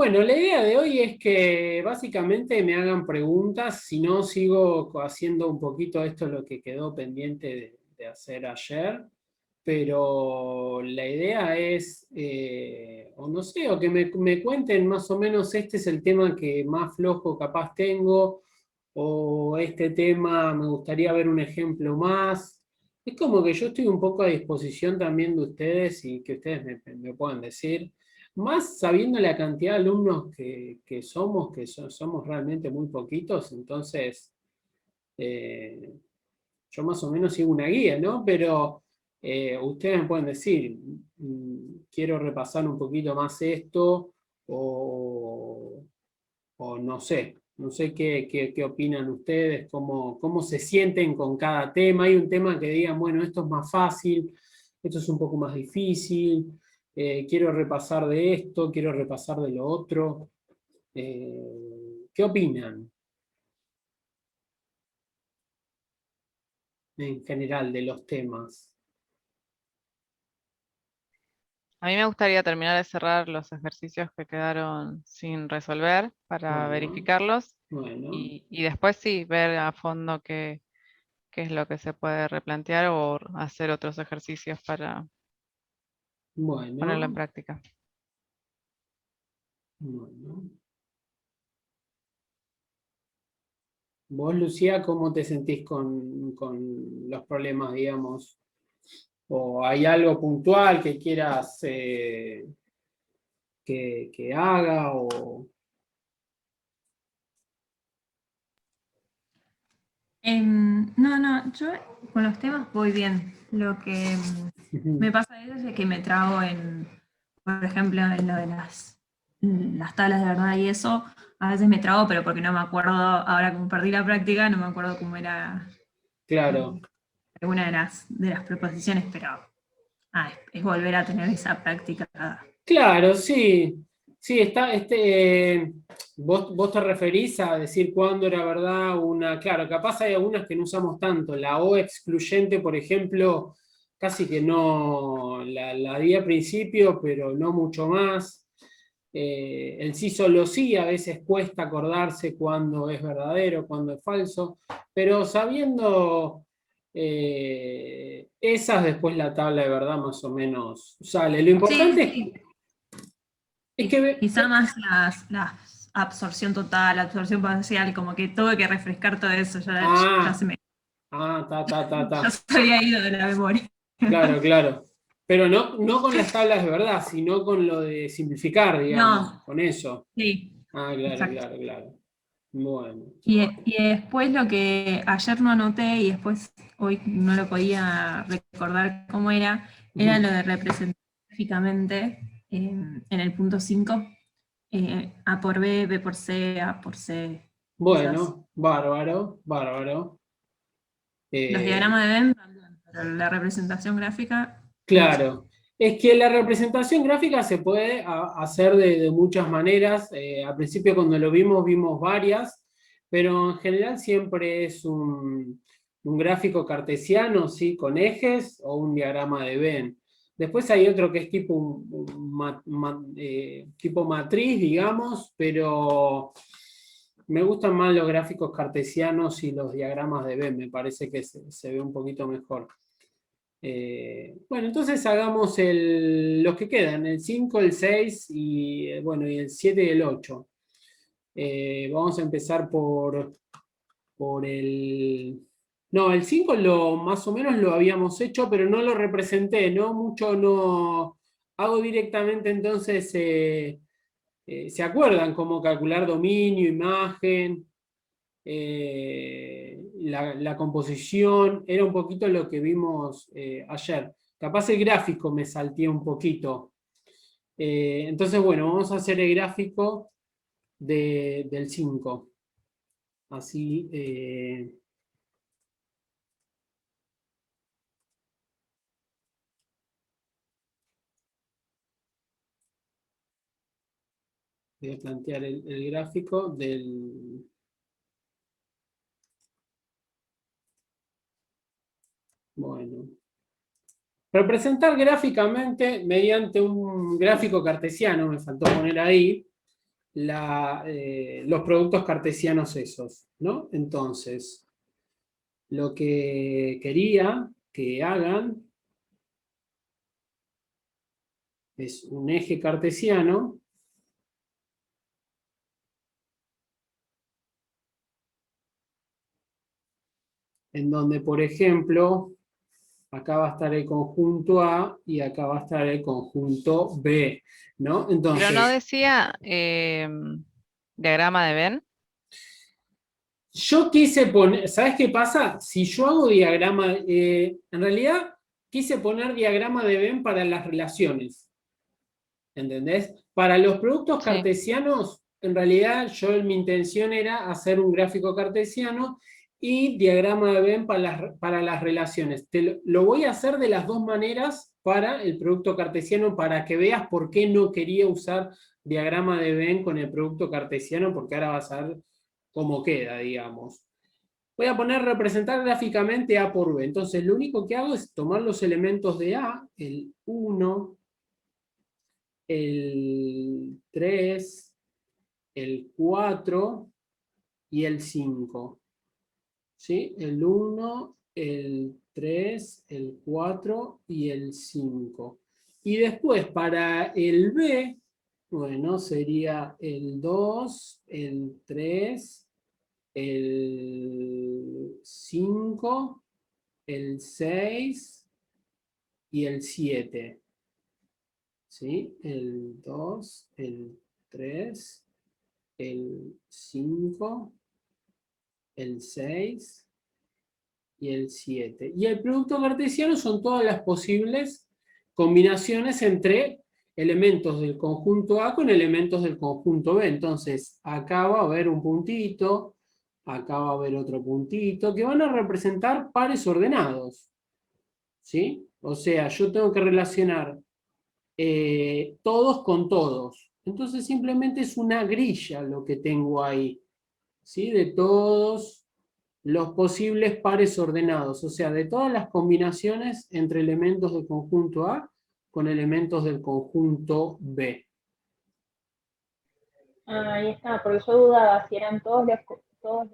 Bueno, la idea de hoy es que básicamente me hagan preguntas, si no sigo haciendo un poquito esto lo que quedó pendiente de hacer ayer, pero la idea es, o no sé, o que me cuenten más o menos este es el tema que más flojo capaz tengo, o este tema me gustaría ver un ejemplo más. Es como que yo estoy un poco a disposición también de ustedes y que ustedes me puedan decir. Más sabiendo la cantidad de alumnos que somos, somos realmente muy poquitos, entonces eh, yo más o menos sigo una guía, ¿no? Pero ustedes me pueden decir, quiero repasar un poquito más esto, o, o no sé qué opinan ustedes, cómo se sienten con cada tema. Hay un tema que digan, bueno, esto es más fácil, esto es un poco más difícil, quiero repasar de esto, quiero repasar de lo otro. ¿Qué opinan en general de los temas? A mí me gustaría terminar de cerrar los ejercicios que quedaron sin resolver para Bueno, verificarlos bueno, y después sí ver a fondo qué es lo que se puede replantear o hacer otros ejercicios para ponerlo en bueno, práctica. bueno. Vos, Lucía, ¿cómo te sentís con los problemas, digamos? ¿O hay algo puntual que quieras que haga? O... No, yo con los temas voy bien. Lo que me pasa a veces es que me trago por ejemplo, en lo de las tablas de verdad y eso, a veces me trago, pero porque no me acuerdo, ahora como perdí la práctica, no me acuerdo cómo era Claro, eh, alguna de las proposiciones, pero es volver a tener esa práctica. claro, sí. Sí, vos te referís a decir cuándo era verdad una. Claro, capaz hay algunas que no usamos tanto. La O excluyente, por ejemplo, casi que no la di al principio, pero no mucho más. El sí solo sí, a veces cuesta acordarse cuándo es verdadero, cuándo es falso, pero sabiendo esas, después la tabla de verdad más o menos sale. Lo Sí, importante sí, es que. quizá más las absorción total, absorción parcial, como que tuve que refrescar todo eso, ya Ah, se me, ta. ya se había ido de la memoria. Claro, claro. Pero no con las tablas de verdad, sino con lo de simplificar, digamos, No, con eso. sí, Ah, claro, exacto. claro, claro. Bueno. Y después lo que ayer no anoté y después hoy no lo podía recordar cómo era lo Ujú. de representar gráficamente en el punto 5 A por B, B por C, A por C, esas. Bueno, bárbaro, bárbaro. Los Eh, diagramas de Venn también, pero la representación gráfica no sé. Claro, es que la representación gráfica se puede hacer de muchas maneras. Al principio cuando lo vimos varias, pero en general siempre es un gráfico cartesiano, ¿sí? Con ejes o un diagrama de Venn. Después hay otro que es tipo, tipo matriz, digamos, pero me gustan más los gráficos cartesianos y los diagramas de Venn, me parece que se ve un poquito mejor. Bueno, entonces hagamos los que quedan, el 5 el 6 y bueno, y el 7 y el 8. Vamos a empezar por el. No, el 5 más o menos lo habíamos hecho, pero no lo representé, ¿no? Mucho no. Hago directamente entonces, ¿se acuerdan cómo calcular dominio, imagen? La composición, era un poquito lo que vimos ayer. Capaz el gráfico me salté un poquito. Entonces, bueno, vamos a hacer el gráfico del 5. Así, voy a plantear el gráfico del. Bueno. Representar gráficamente mediante un gráfico cartesiano, me faltó poner ahí. los productos cartesianos esos, ¿no? Entonces, lo que quería que hagan es un eje cartesiano en donde, por ejemplo, acá va a estar el conjunto A y acá va a estar el conjunto B, ¿no? Pero no Entonces, decía diagrama de Venn. yo quise poner, ¿sabes qué pasa? Si yo hago diagrama, en realidad quise poner diagrama de Venn para las relaciones, ¿entendés? Para los productos Sí. cartesianos, en realidad mi intención era hacer un gráfico cartesiano y diagrama de Venn para las relaciones. Lo voy a hacer de las dos maneras para el producto cartesiano para que veas por qué no quería usar diagrama de Venn con el producto cartesiano, porque ahora vas a ver cómo queda, digamos. Voy a poner representar gráficamente A por B. Entonces, lo único que hago es tomar los elementos de A, el 1, el 3, el 4 y el 5. ¿Sí? El 1, el 3, el 4 y el 5. Y después para el B, bueno, sería el 2, el 3, el 5, el 6 y el 7. ¿Sí? El 2, el 3, el 5, el 6 y el 7. Y el producto cartesiano son todas las posibles combinaciones entre elementos del conjunto A con elementos del conjunto B. Entonces, acá va a haber un puntito, acá va a haber otro puntito, que van a representar pares ordenados. ¿Sí? O sea, yo tengo que relacionar todos con todos. Entonces simplemente es una grilla lo que tengo ahí, ¿sí? De todos los posibles pares ordenados, o sea, de todas las combinaciones entre elementos del conjunto A con elementos del conjunto B. Ahí está, porque yo dudaba si eran todos los conjuntos,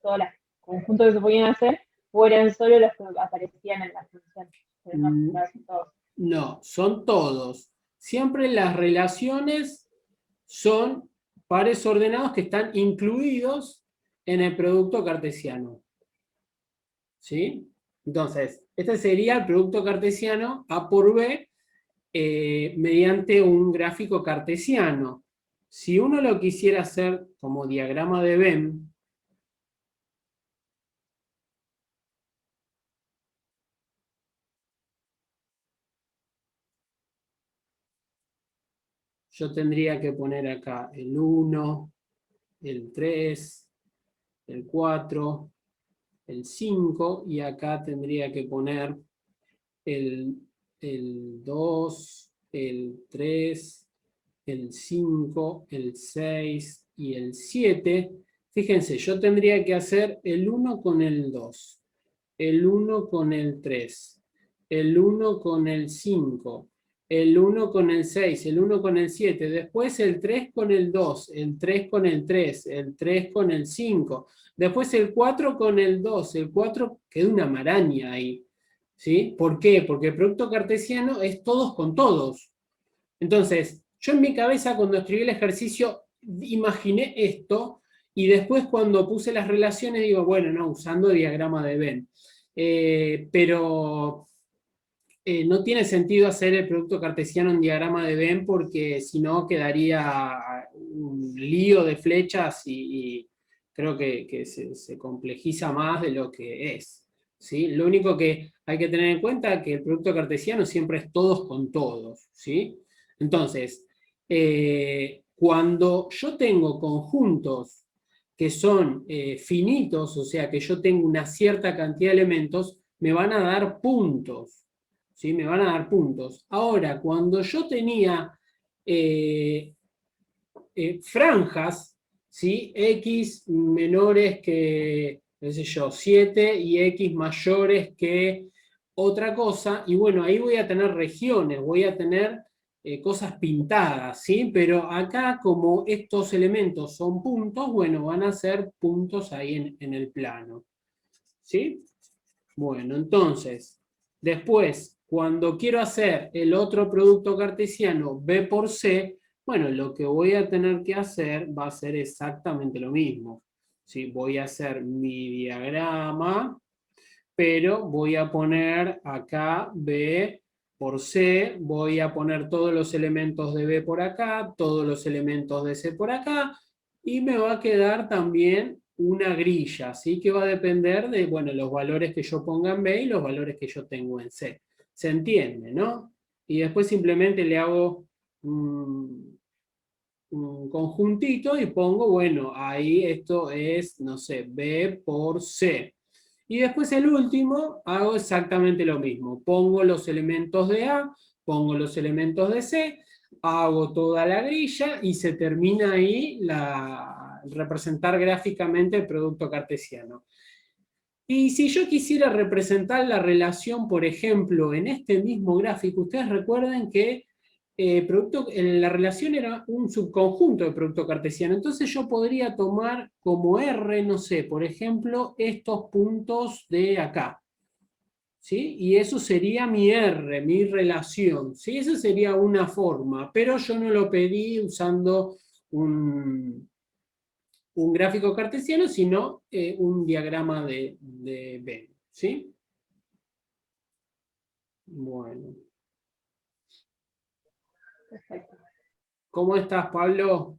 todos los conjuntos que se podían hacer, o eran solo los que aparecían en la función. Pero no, Mm, no, son todos. No, son todos. Siempre las relaciones son pares ordenados que están incluidos en el producto cartesiano. ¿Sí? Entonces, este sería el producto cartesiano A por B mediante un gráfico cartesiano. Si uno lo quisiera hacer como diagrama de Venn, yo tendría que poner acá el 1, el 3, el 4, el 5, y acá tendría que poner el, el 2, el 3, el 5, el 6 y el 7. Fíjense, yo tendría que hacer el 1 con el 2, el 1 con el 3, el 1 con el 5, el 1 con el 6, el 1 con el 7, después el 3 con el 2, el 3 con el 3, el 3 con el 5, después el 4 con el 2, el 4 queda una maraña ahí. ¿Sí? ¿Por qué? Porque el producto cartesiano es todos con todos. Entonces, yo en mi cabeza cuando escribí el ejercicio imaginé esto y después cuando puse las relaciones digo, bueno, no, usando diagrama de Venn. Pero no tiene sentido hacer el producto cartesiano en diagrama de Venn porque si no quedaría un lío de flechas y creo que se complejiza más de lo que es. ¿Sí? Lo único que hay que tener en cuenta es que el producto cartesiano siempre es todos con todos. ¿Sí? Entonces, cuando yo tengo conjuntos que son finitos, o sea que yo tengo una cierta cantidad de elementos, me van a dar puntos. ¿Sí? Me van a dar puntos. Ahora, cuando yo tenía franjas, ¿sí? X menores que, qué sé yo, 7 y X mayores que otra cosa, y bueno, ahí voy a tener regiones, voy a tener cosas pintadas, ¿sí? Pero acá, como estos elementos son puntos, bueno, van a ser puntos ahí en el plano, ¿sí? Bueno, entonces, después, cuando quiero hacer el otro producto cartesiano B por C, bueno, lo que voy a tener que hacer va a ser exactamente lo mismo, ¿sí? Voy a hacer mi diagrama, pero voy a poner acá B por C, voy a poner todos los elementos de B por acá, todos los elementos de C por acá, y me va a quedar también una grilla, ¿sí? Que va a depender de, bueno, los valores que yo ponga en B y los valores que yo tengo en C. ¿Se entiende, no? Y después simplemente le hago un conjuntito y pongo, bueno, ahí esto es, no sé, B por C. Y después el último, hago exactamente lo mismo. Pongo los elementos de A, pongo los elementos de C, hago toda la grilla y se termina ahí representar gráficamente el producto cartesiano. Y si yo quisiera representar la relación, por ejemplo, en este mismo gráfico, ustedes recuerden que la relación era un subconjunto de producto cartesiano. Entonces yo podría tomar como R, no sé, por ejemplo, estos puntos de acá. ¿Sí? Y eso sería mi R, mi relación. ¿Sí? Esa sería una forma, pero yo no lo pedí usando un gráfico cartesiano, sino un diagrama de Venn. ¿Sí? Bueno. Perfecto. ¿Cómo estás, Pablo?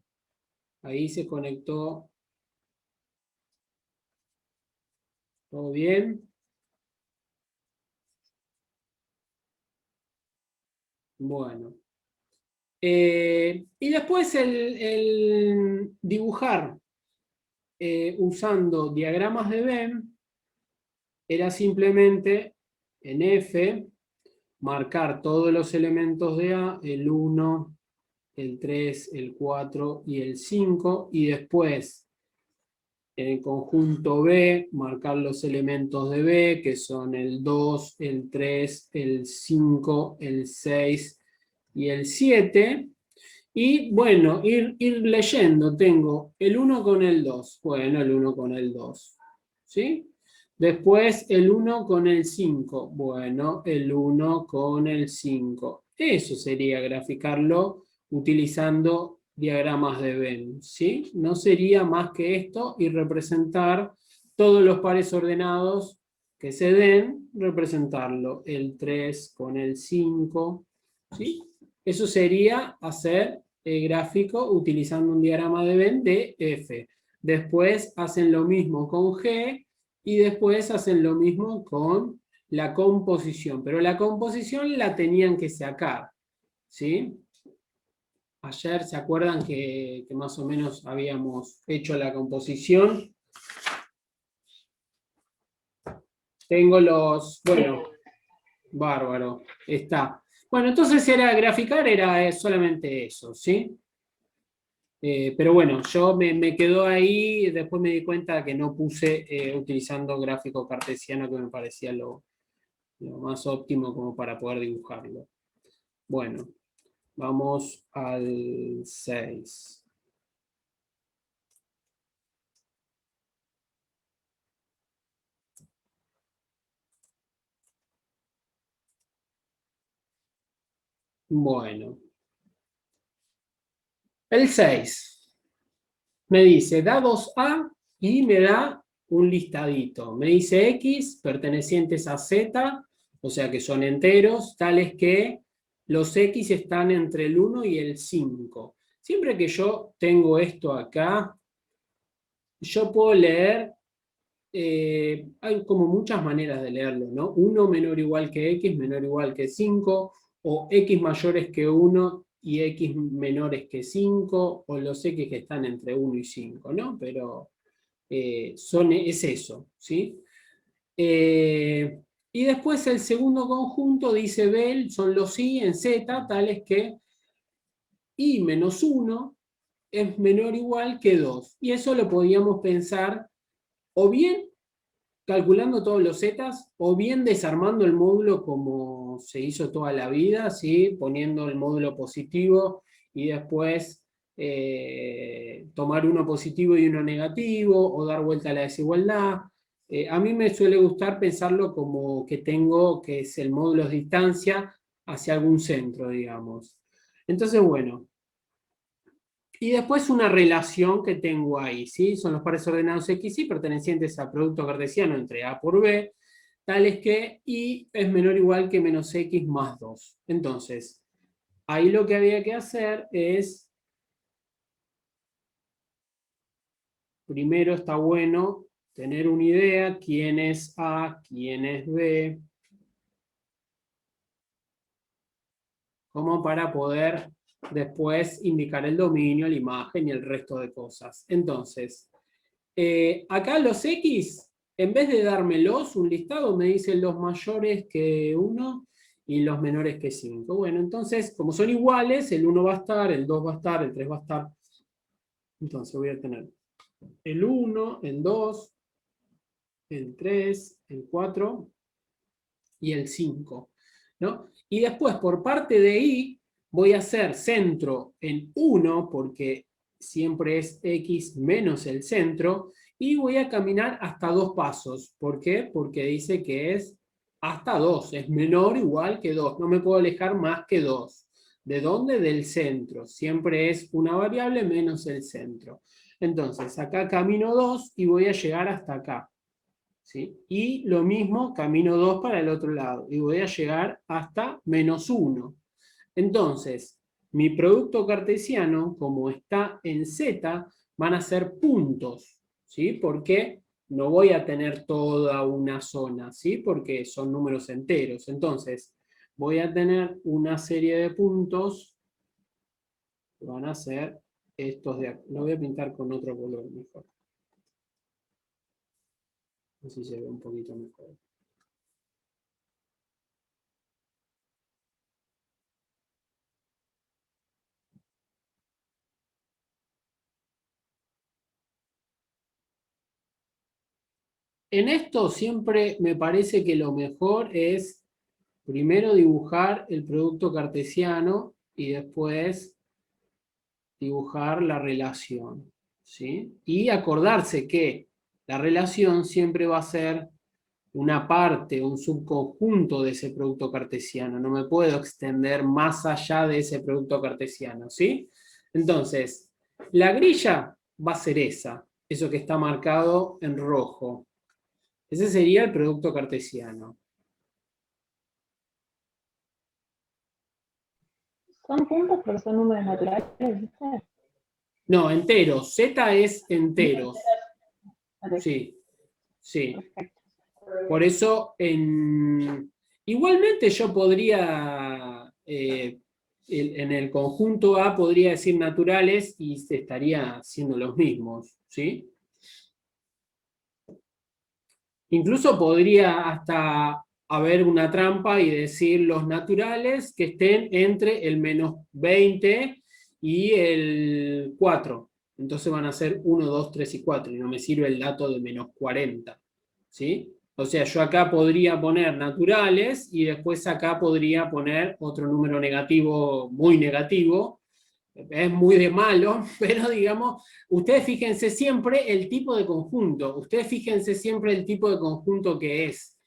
Ahí se conectó. ¿Todo bien? Bueno. Y después el dibujar usando diagramas de Venn era simplemente en F marcar todos los elementos de A, el 1, el 3, el 4 y el 5, y después en el conjunto B marcar los elementos de B, que son el 2, el 3, el 5, el 6 y el 7. Y bueno, ir leyendo, tengo el 1 con el 2, bueno, el 1 con el 2, ¿sí? Después el 1 con el 5, bueno, el 1 con el 5. Eso sería graficarlo utilizando diagramas de Venn, ¿sí? No sería más que esto y representar todos los pares ordenados que se den, representarlo, el 3 con el 5, ¿sí? Eso sería hacer el gráfico utilizando un diagrama de Venn de F. Después hacen lo mismo con G y después hacen lo mismo con la composición. Pero la composición la tenían que sacar, ¿sí? Ayer, ¿se acuerdan que más o menos habíamos hecho la composición? Tengo los... Bueno, bárbaro, está. Bueno, entonces graficar era solamente eso, ¿sí? Pero bueno, yo me quedo ahí, después me di cuenta que no puse utilizando gráfico cartesiano, que me parecía lo más óptimo como para poder dibujarlo. Bueno, vamos al 6. Bueno, el 6 me dice, da 2A y me da un listadito. Me dice X pertenecientes a Z, o sea que son enteros, tales que los X están entre el 1 y el 5. Siempre que yo tengo esto acá, yo puedo leer, hay como muchas maneras de leerlo, ¿no? 1 menor o igual que X menor o igual que 5, o X mayores que 1 y X menores que 5, o los X que están entre 1 y 5, ¿no? Pero es eso, ¿sí? Y después el segundo conjunto dice Bell, son los I en Z, tales que I menos 1 es menor o igual que 2. Y eso lo podíamos pensar o bien calculando todos los zetas, o bien desarmando el módulo como como se hizo toda la vida, ¿sí? Poniendo el módulo positivo y después tomar uno positivo y uno negativo, o dar vuelta a la desigualdad. A mí me suele gustar pensarlo como que tengo, que es el módulo de distancia hacia algún centro, digamos. Entonces, bueno. Y después una relación que tengo ahí, ¿sí? Son los pares ordenados X y pertenecientes al producto cartesiano entre A por B, tales que Y es menor o igual que menos X más 2. Entonces, ahí lo que había que hacer es, primero está bueno tener una idea, quién es A, quién es B, como para poder después indicar el dominio, la imagen y el resto de cosas. Entonces, acá los X, en vez de dármelos, un listado me dice los mayores que 1 y los menores que 5. Bueno, entonces, como son iguales, el 1 va a estar, el 2 va a estar, el 3 va a estar. Entonces voy a tener el 1, el 2, el 3, el 4 y el 5, ¿no? Y después, por parte de Y, voy a hacer centro en 1, porque siempre es X menos el centro, y voy a caminar hasta 2 pasos. ¿Por qué? Porque dice que es hasta 2, es menor o igual que 2, no me puedo alejar más que 2. ¿De dónde? Del centro, siempre es una variable menos el centro. Entonces, acá camino 2 y voy a llegar hasta acá. ¿Sí? Y lo mismo, camino 2 para el otro lado, y voy a llegar hasta menos 1. Entonces, mi producto cartesiano, como está en Z, van a ser puntos, ¿sí? Porque no voy a tener toda una zona, ¿sí? Porque son números enteros. Entonces, voy a tener una serie de puntos que van a ser estos de acá. Lo voy a pintar con otro color mejor. Así se ve un poquito mejor. En esto siempre me parece que lo mejor es primero dibujar el producto cartesiano y después dibujar la relación, ¿sí? Y acordarse que la relación siempre va a ser una parte, un subconjunto de ese producto cartesiano. No me puedo extender más allá de ese producto cartesiano, ¿sí? Entonces, la grilla va a ser esa, eso que está marcado en rojo. Ese sería el producto cartesiano. Son puntos, pero son números naturales, ¿viste? No, enteros. Z es enteros. Ok, Sí, sí. perfecto. Por eso, igualmente yo podría, en el conjunto A podría decir naturales y se estaría siendo los mismos, ¿sí? Incluso podría hasta haber una trampa y decir los naturales que estén entre el menos 20 y el 4. Entonces van a ser 1, 2, 3 y 4, y no me sirve el dato de menos 40. ¿Sí? O sea, yo acá podría poner naturales y después acá podría poner otro número negativo, muy negativo. Es muy de malo, pero digamos, ustedes fíjense siempre el tipo de conjunto, ustedes fíjense siempre el tipo de conjunto que es.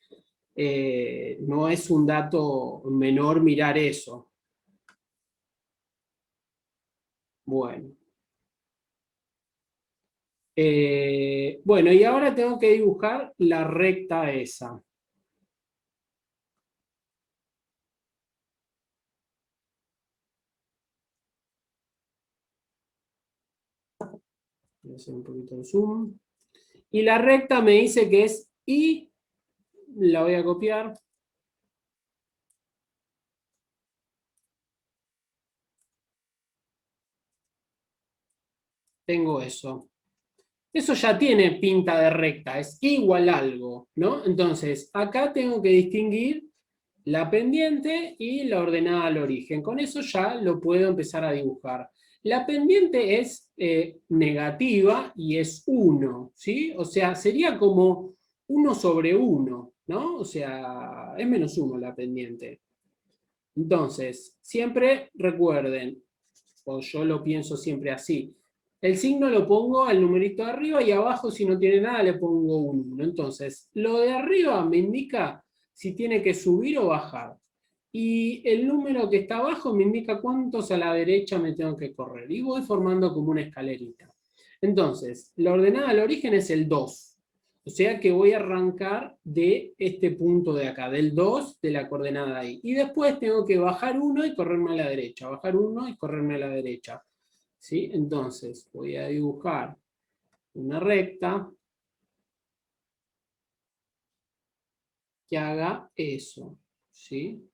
No es un dato menor mirar eso. Bueno. Bueno, y ahora tengo que dibujar la recta esa. Voy a hacer un poquito de zoom. Y la recta me dice que es Y, la voy a copiar. Tengo eso. Eso ya tiene pinta de recta, es igual algo, ¿no? Entonces, acá tengo que distinguir la pendiente y la ordenada al origen. Con eso ya lo puedo empezar a dibujar. La pendiente es negativa y es 1, ¿sí? O sea, sería como 1 sobre 1, ¿no? O sea, es menos 1 la pendiente. Entonces, siempre recuerden, o yo lo pienso siempre así, el signo lo pongo al numerito de arriba y abajo, si no tiene nada, le pongo un 1. Entonces, lo de arriba me indica si tiene que subir o bajar. Y el número que está abajo me indica cuántos a la derecha me tengo que correr. Y voy formando como una escalerita. Entonces, la ordenada al origen es el 2. O sea que voy a arrancar de este punto de acá, del 2 de la coordenada ahí. Y después tengo que bajar 1 y correrme a la derecha. Bajar 1 y correrme a la derecha. ¿Sí? Entonces, voy a dibujar una recta que haga eso. ¿Sí?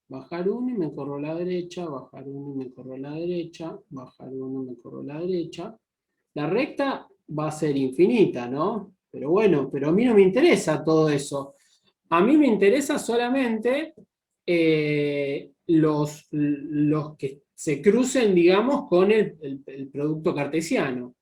Bajar 1 y me corro a la derecha, bajar 1 y me corro a la derecha, bajar 1 y me corro a la derecha. La recta va a ser infinita, ¿no? Pero bueno, pero a mí no me interesa todo eso. A mí me interesa solamente los que se crucen, digamos, con el producto cartesiano.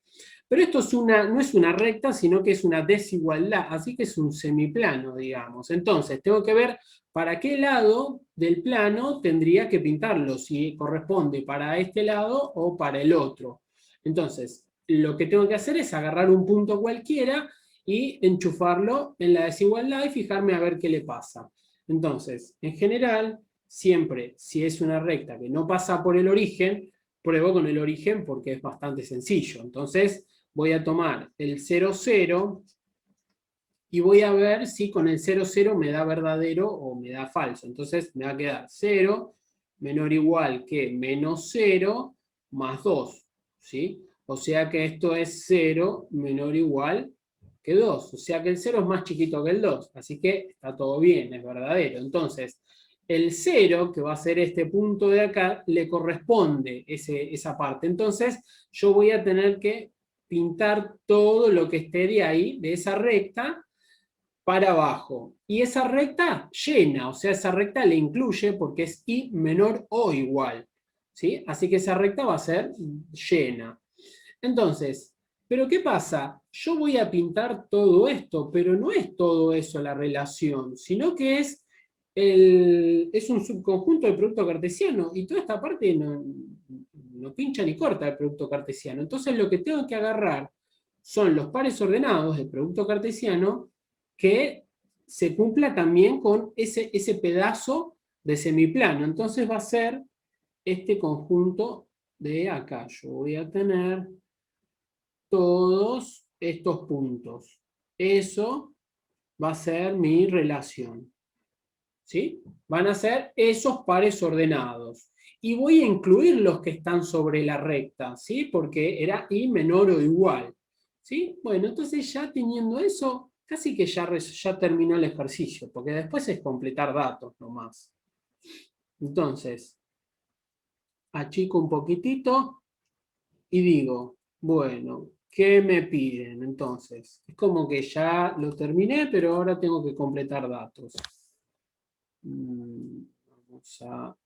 Pero esto no es una recta, sino que es una desigualdad, así que es un semiplano, digamos. Entonces, tengo que ver para qué lado del plano tendría que pintarlo, si corresponde para este lado o para el otro. Entonces, lo que tengo que hacer es agarrar un punto cualquiera y enchufarlo en la desigualdad y fijarme a ver qué le pasa. Entonces, en general, siempre, si es una recta que no pasa por el origen, pruebo con el origen porque es bastante sencillo. Entonces, voy a tomar el 0, 0 y voy a ver si con el 0, 0 me da verdadero o me da falso. Entonces me va a quedar 0 menor o igual que menos 0 más 2. ¿Sí? O sea que esto es 0 menor o igual que 2. O sea que el 0 es más chiquito que el 2. Así que está todo bien, es verdadero. Entonces, el 0, que va a ser este punto de acá, le corresponde esa parte. Entonces, yo voy a tener que pintar todo lo que esté de ahí, de esa recta, para abajo. Y esa recta llena, o sea, esa recta le incluye porque es i menor o igual. ¿Sí? Así que esa recta va a ser llena. Entonces, ¿pero qué pasa? Yo voy a pintar todo esto, pero no es todo eso la relación, sino que es un subconjunto del producto cartesiano y toda esta parte no pincha ni corta el producto cartesiano. Entonces lo que tengo que agarrar son los pares ordenados del producto cartesiano que se cumpla también con ese pedazo de semiplano. Entonces va a ser este conjunto de acá. Yo voy a tener todos estos puntos. Eso va a ser mi relación. ¿Sí? Van a ser esos pares ordenados. Y voy a incluir los que están sobre la recta, ¿sí? Porque era i menor o igual. ¿Sí? Bueno, entonces ya teniendo eso, casi que ya terminó el ejercicio, porque después es completar datos nomás. Entonces, achico un poquitito y digo, bueno, ¿qué me piden? Entonces, es como que ya lo terminé, pero ahora tengo que completar datos. Vamos a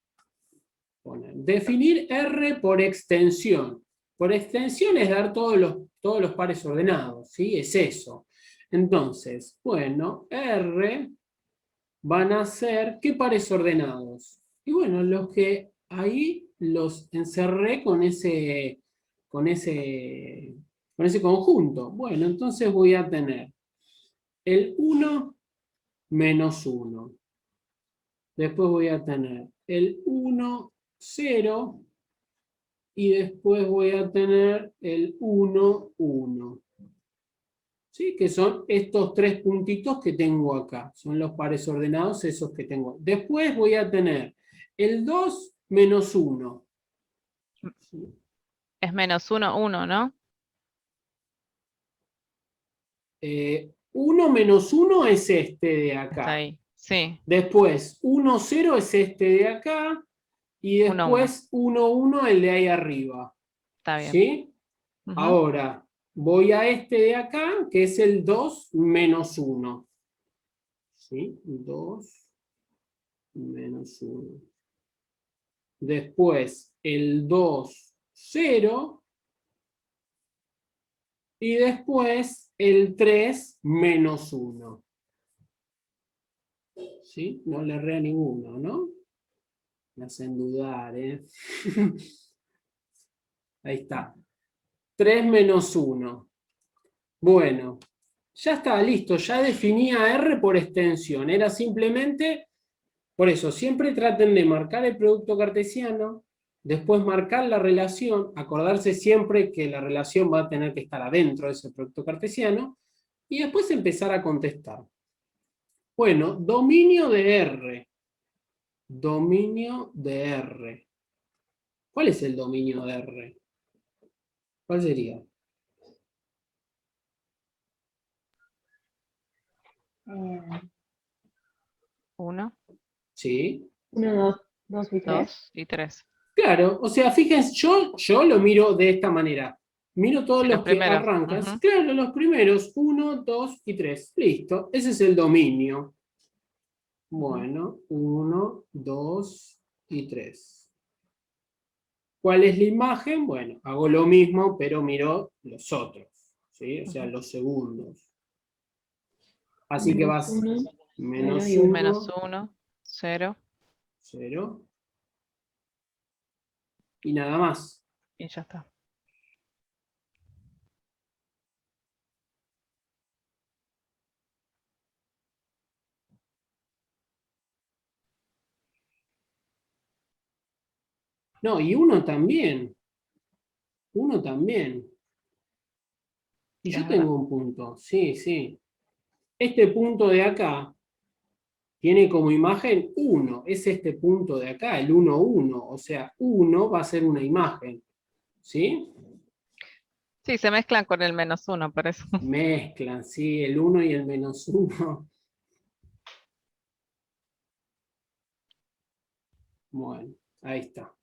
poner. Definir R por extensión. Por extensión es dar todos los pares ordenados, ¿sí? Es eso. Entonces, bueno, R van a ser, ¿qué pares ordenados? Y bueno, los que ahí los encerré con ese conjunto. Bueno, entonces voy a tener el 1 menos 1. Después voy a tener el 1, 0. Y después voy a tener el 1, 1. ¿Sí? Que son estos tres puntitos que tengo acá. Son los pares ordenados, esos que tengo. Después voy a tener el 2 menos 1. Es menos 1, 1, ¿no? 1 menos 1 es este de Está acá. ahí. Sí, Después 1, 0 es este de acá. Y 1, 1. después 1, 1 el de ahí arriba. Está bien. ¿Sí? Ujú. Ahora voy a este de acá, que es el 2 menos 1. ¿Sí? 2 menos 1. Después el 2, 0. Y después el 3 menos 1. ¿Sí? No le erré a ninguno, ¿no? Me hacen dudar, ¿eh? Ahí está. 3 menos 1. Bueno, ya está, listo. Ya definía R por extensión. Era simplemente, por eso, siempre traten de marcar el producto cartesiano, después marcar la relación, acordarse siempre que la relación va a tener que estar adentro de ese producto cartesiano, y después empezar a contestar. Bueno, dominio de R. Dominio de R. ¿Cuál es el dominio de R? ¿Cuál sería? 1, Sí. 1, 2 y 3. 2 y 3. Claro, o sea, fíjense, yo lo miro de esta manera. Miro todos Sí, los los que primeros. arrancas. Ujú. Claro, los primeros, 1, 2 y 3. Listo, ese es el dominio. Bueno, 1, 2 y 3. ¿Cuál es la imagen? Bueno, hago lo mismo, pero miro los otros, ¿sí? O sea, los segundos. Así que Menos vas 1, 0 menos y 1. Menos 1, 1, 0 0 y nada más. y ya está. No, y uno también. Uno también. Y Sí, yo es verdad. tengo un punto, sí, sí. Este punto de acá tiene como imagen 1, es este punto de acá, el 1, 1, o sea, 1 va a ser una imagen, ¿sí? Sí, se mezclan con el menos 1, por eso. Mezclan, ¿sí? El 1 y el menos 1. Bueno, ahí está.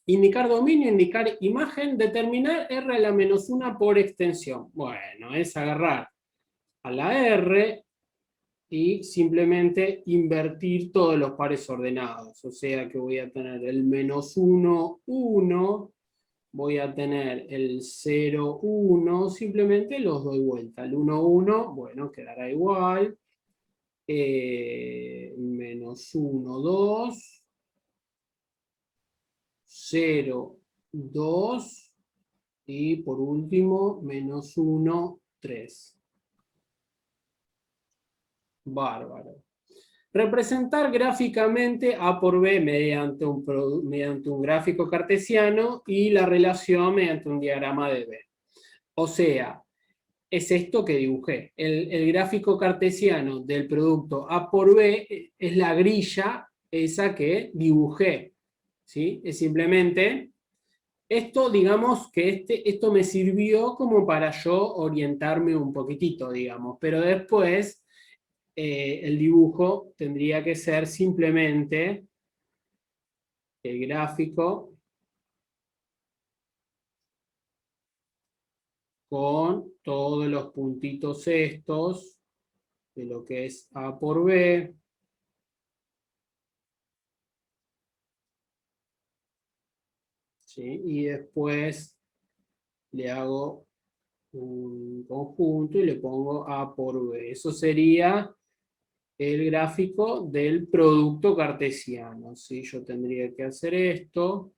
Indicar dominio, indicar imagen, determinar R a la menos 1 por extensión. Bueno, es agarrar a la R y simplemente invertir todos los pares ordenados. O sea que voy a tener el menos 1, 1, voy a tener el 0, 1, simplemente los doy vuelta. El 1, 1, bueno, quedará igual. Menos 1, 2, 0, 2, y por último, menos 1, 3. Bárbaro. Representar gráficamente A por B mediante un gráfico cartesiano y la relación mediante un diagrama de B. O sea, es esto que dibujé. El gráfico cartesiano del producto A por B es la grilla esa que dibujé. ¿Sí? Es simplemente esto, digamos que esto me sirvió como para yo orientarme un poquitito, digamos, pero después el dibujo tendría que ser simplemente el gráfico con todos los puntitos estos de lo que es A por B. ¿Sí? Y después le hago un conjunto y le pongo A por B. Eso sería el gráfico del producto cartesiano. ¿Sí? Yo tendría que hacer esto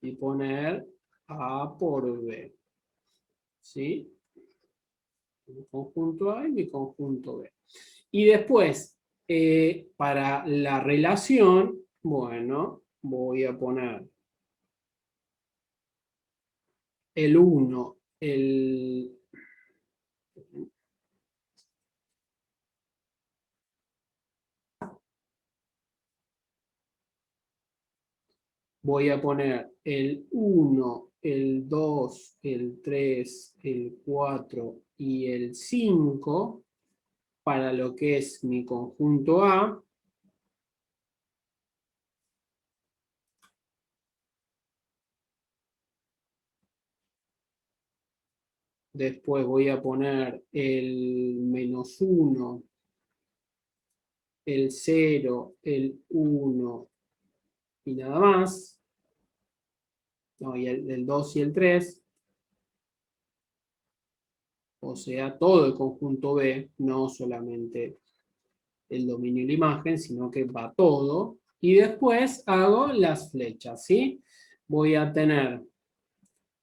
y poner A por B. ¿Sí? Mi conjunto A y mi conjunto B. Y después, para la relación, bueno, voy a poner el 1, voy a poner el 1, el 2, el 3, el 4 y el 5 para lo que es mi conjunto A. Después voy a poner el menos 1, el 0, el 1 y nada más. No, y el 2 y el 3. O sea, todo el conjunto B, no solamente el dominio y la imagen, sino que va todo. Y después hago las flechas, ¿sí? Voy a tener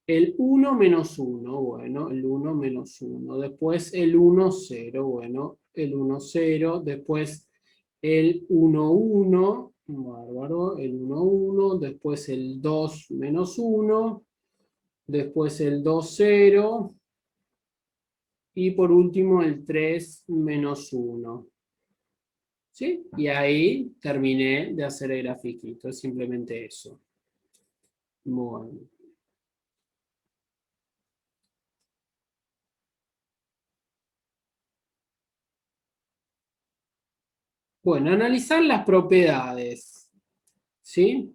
el 1 menos 1, bueno, el 1 menos 1. Después el 1, 0, bueno, el 1, 0. Después el 1, 1, bárbaro, el 1, 1. Después el 2 menos 1. Después el 2, 0. Y por último el 3 menos 1. ¿Sí? Y ahí terminé de hacer el grafiquito, es simplemente eso. Bueno. Bueno, analizar las propiedades. ¿Sí?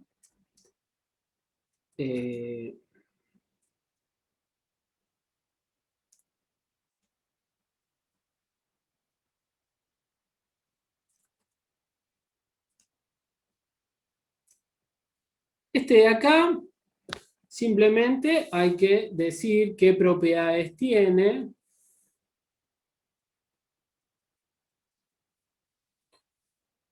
Este de acá, simplemente hay que decir qué propiedades tiene.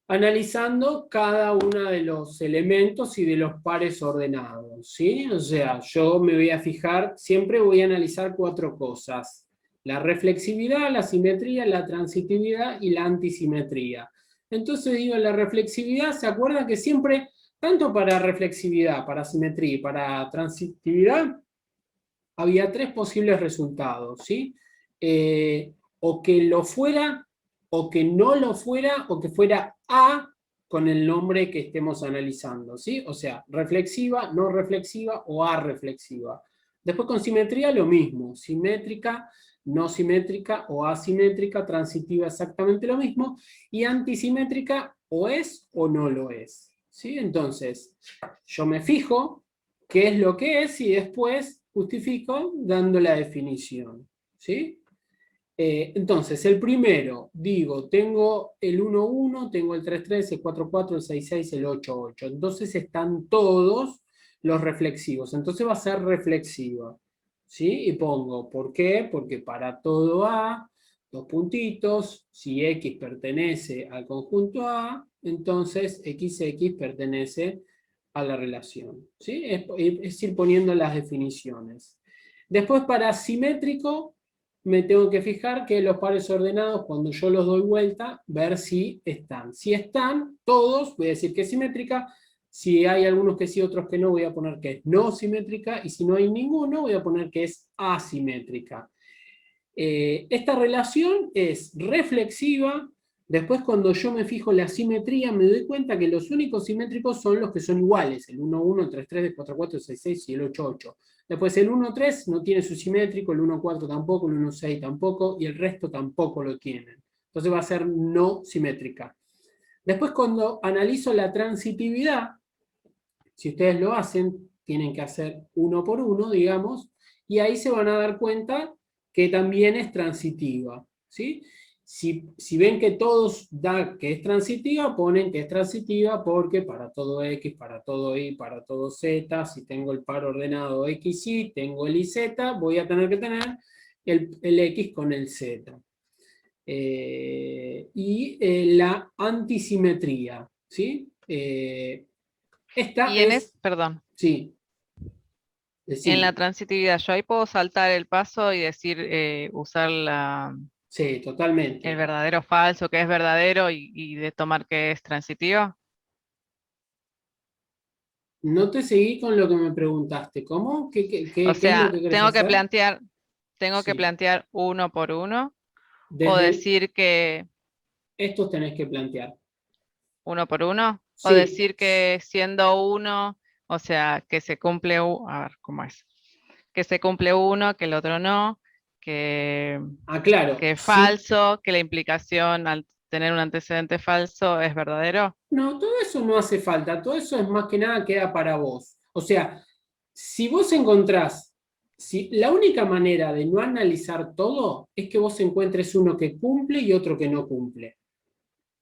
Analizando cada uno de los elementos y de los pares ordenados, ¿sí? O sea, yo me voy a fijar, siempre voy a analizar 4 cosas: la reflexividad, la simetría, la transitividad y la antisimetría. Entonces digo, la reflexividad, ¿se acuerdan que siempre, tanto para reflexividad, para simetría y para transitividad, había 3 posibles resultados, ¿sí? O que lo fuera, o que no lo fuera, o que fuera A con el nombre que estemos analizando, ¿sí? O sea, reflexiva, no reflexiva o arreflexiva. Después con simetría lo mismo, simétrica, no simétrica o asimétrica, transitiva exactamente lo mismo, y antisimétrica o es o no lo es, ¿sí? Entonces, yo me fijo qué es lo que es y después justifico dando la definición, ¿sí? Entonces, el primero, digo, tengo el 1, 1, tengo el 3, 3, el 4, 4, el 6, 6, el 8, 8. Entonces están todos los reflexivos. Entonces va a ser reflexiva, ¿sí? Y pongo, ¿por qué? Porque para todo A, dos puntitos, si X pertenece al conjunto A, entonces XX pertenece a la relación, ¿sí? Es ir poniendo las definiciones. Después, para simétrico, me tengo que fijar que los pares ordenados, cuando yo los doy vuelta, ver si están. Si están todos, voy a decir que es simétrica. Si hay algunos que sí, otros que no, voy a poner que es no simétrica. Y si no hay ninguno, voy a poner que es asimétrica. Esta relación es reflexiva. Después, cuando yo me fijo la simetría, me doy cuenta que los únicos simétricos son los que son iguales: el 1, 1, el 3, 3, el 4, 4, el 6, 6 y el 8, 8. Después el 1, 3 no tiene su simétrico, el 1, 4 tampoco, el 1, 6 tampoco, y el resto tampoco lo tienen. Entonces va a ser no simétrica. Después, cuando analizo la transitividad, si ustedes lo hacen, tienen que hacer uno por uno, digamos, y ahí se van a dar cuenta que también es transitiva, ¿sí? Si ven que todos da que es transitiva, ponen que es transitiva porque para todo X, para todo Y, para todo Z, si tengo el par ordenado XY, tengo el YZ, voy a tener que tener el X con el Z. La antisimetría, ¿sí? Esta Y es... perdón, Sí, en la decime. transitividad, yo ahí puedo saltar el paso y decir, usar Sí, el totalmente. verdadero falso, que es verdadero, y de tomar que es transitivo. No te seguí con lo que me preguntaste. ¿Cómo? O ¿Qué es lo sea, que querés hacer? tengo que Sí. plantear uno por uno, o Desde decir que estos tenés que plantear. uno por uno, o Sí. decir que siendo uno, o sea, que se cumple, a ver, ¿cómo es? Que se cumple uno, que el otro no, que, Ah, claro. que es Sí. falso, que la implicación al tener un antecedente falso es verdadero. No, todo eso no hace falta. Todo eso es más que nada queda para vos. O sea, si vos encontrás, si la única manera de no analizar todo es que vos encuentres uno que cumple y otro que no cumple.